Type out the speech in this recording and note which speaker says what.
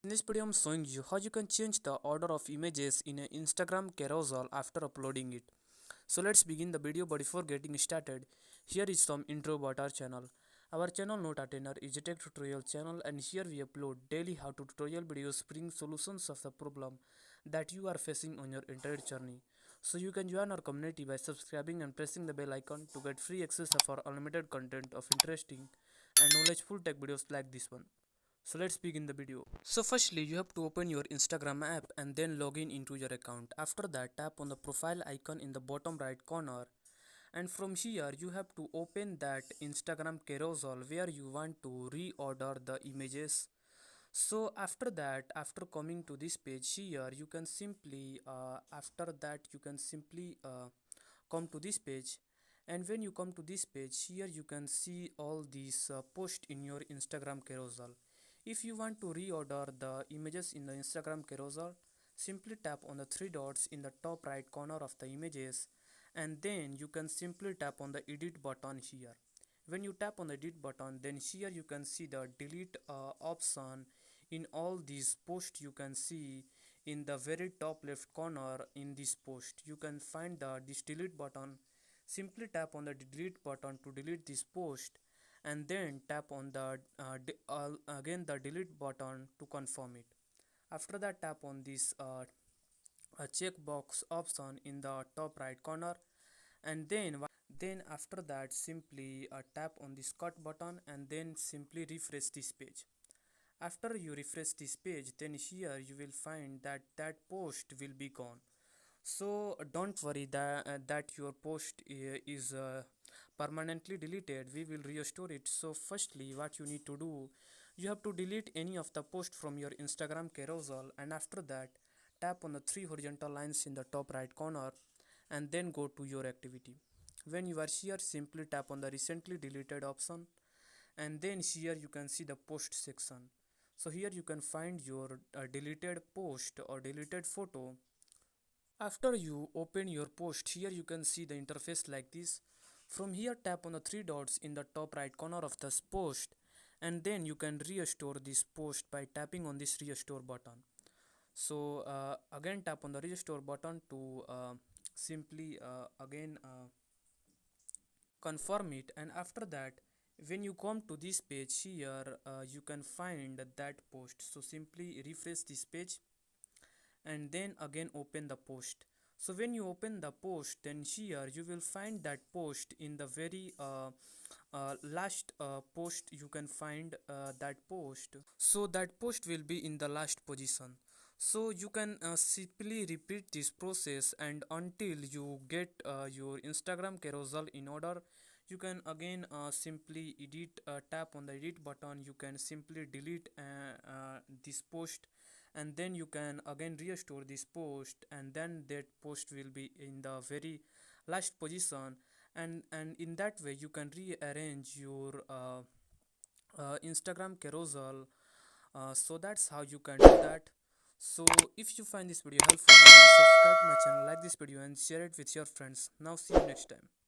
Speaker 1: In this video, I'm showing you how you can change the order of images in an Instagram carousel after uploading it. So let's begin the video, but before getting started, here is some intro about our channel. Our channel Noteartener is a tech tutorial channel, and here we upload daily how-to tutorial videos bring solutions of the problem that you are facing on your internet journey. So you can join our community by subscribing and pressing the bell icon to get free access of our unlimited content of interesting and knowledgeful tech videos like this one. So let's begin the video. So firstly, you have to open your Instagram app and then log in into your account. After that, tap on the profile icon in the bottom right corner, and from here you have to open that Instagram carousel where you want to reorder the images. So after that, after coming to this page here, you can simply come to this page. And when you come to this page here, you can see all these posts in your Instagram carousel. If you want to reorder the images in the Instagram carousel, simply tap on the three dots in the top right corner of the images, and then you can simply tap on the edit button here. When you tap on the edit button, then here you can see the delete option. In all these posts, you can see in the very top left corner in this post you can find this delete button. Simply tap on the delete button to delete this post, and then tap on the again the delete button to confirm it. After that, tap on this checkbox option in the top right corner, and then after that simply tap on this cut button, and then simply refresh this page. After you refresh this page, then here you will find that post will be gone. So don't worry that your post is permanently deleted. We will restore it. So firstly, what you need to do, you have to delete any of the post from your Instagram carousel, and after that tap on the three horizontal lines in the top right corner, and then go to your activity. When you are here, simply tap on the recently deleted option, and then here you can see the post section. So here you can find your deleted post or deleted photo. After you open your post, here you can see the interface like this. From here, tap on the three dots in the top right corner of this post, and then you can restore this post by tapping on this restore button. So again tap on the restore button to simply again confirm it. And after that, when you come to this page here, you can find that post. So simply refresh this page, and then again open the post. So when you open the post, then here you will find that post in the very last post. You can find that post. So that post will be in the last position. So you can simply repeat this process, and until you get your Instagram carousel in order. You can again simply edit, tap on the edit button. You can simply delete this post, and then you can again restore this post, and then that post will be in the very last position. And in that way you can rearrange your Instagram carousel. So that's how you can do that. So if you find this video helpful, you can subscribe to my channel, like this video, and share it with your friends. Now see you next time.